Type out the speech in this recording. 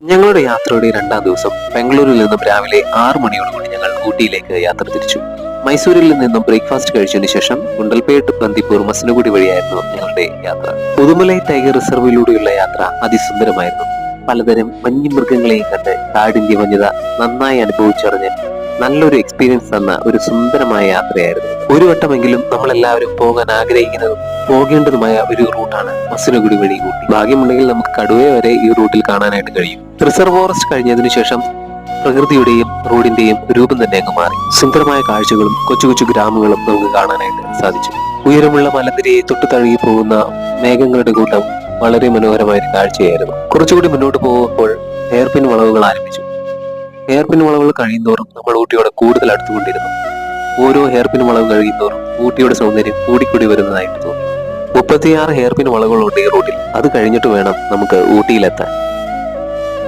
ഞങ്ങളുടെ യാത്രയുടെ രണ്ടാം ദിവസം ബംഗളൂരിൽ നിന്നും രാവിലെ 6 മണിയോടുകൂടി ഞങ്ങൾ ഊട്ടിയിലേക്ക് യാത്ര തിരിച്ചു. മൈസൂരിൽ നിന്നും ബ്രേക്ക്ഫാസ്റ്റ് കഴിച്ചതിന് ശേഷം ഗുണ്ടൽപേട്ട്, ബന്ദിപ്പൂർ, മസനഗുഡി വഴിയായിരുന്നു ഞങ്ങളുടെ യാത്ര. പുതുമലൈ ടൈഗർ റിസർവിലൂടെയുള്ള യാത്ര അതിസുന്ദരമായിരുന്നു. പലതരം വന്യമൃഗങ്ങളെയും കണ്ട് കാടിന്റെ വന്യത നന്നായി അനുഭവിച്ചറിഞ്ഞ് നല്ലൊരു എക്സ്പീരിയൻസ് തന്ന ഒരു സുന്ദരമായ യാത്രയായിരുന്നു. ഒരു വട്ടമെങ്കിലും നമ്മളെല്ലാവരും പോകാൻ ആഗ്രഹിക്കുന്നതും പോകേണ്ടതുമായ ഒരു റൂട്ടാണ് മസനഗുഡി വഴി ഊട്ടി. ഭാഗ്യമുണ്ടെങ്കിൽ നമുക്ക് കടുവയെ വരെ ഈ റൂട്ടിൽ കാണാനായിട്ട് കഴിയും. റിസർവ് ഫോറസ്റ്റ് കഴിഞ്ഞതിനു ശേഷം പ്രകൃതിയുടെയും റോഡിന്റെയും രൂപം തന്നെ അങ്ങ് മാറി. സുന്ദരമായ കാഴ്ചകളും കൊച്ചു കൊച്ചു ഗ്രാമങ്ങളും നമുക്ക് കാണാനായിട്ട് സാധിച്ചു. ഉയരമുള്ള മലനിരയെ തൊട്ടു തഴുകി പോകുന്ന മേഘങ്ങളുടെ കൂട്ടം വളരെ മനോഹരമായ ഒരു കാഴ്ചയായിരുന്നു. കുറച്ചുകൂടി മുന്നോട്ട് പോകുമ്പോൾ ഹെയർപിൻ വളവുകൾ ആരംഭിച്ചു. ഹെയർപിൻ വളവുകൾ കഴിയുന്തോറും നമ്മൾ ഊട്ടിയോടെ കൂടുതൽ അടുത്തുകൊണ്ടിരുന്നു. ഓരോ ഹെയർപിൻ വളവ് കഴിയുന്തോറും ഊട്ടിയുടെ സൗന്ദര്യം കൂടിക്കൂടി വരുന്നതായിട്ട് തോന്നി. 36 ഹെയർപിൻ വളവുകളുണ്ട് ഈ റൂട്ടിൽ. അത് കഴിഞ്ഞിട്ട് വേണം നമുക്ക് ഊട്ടിയിലെത്താൻ.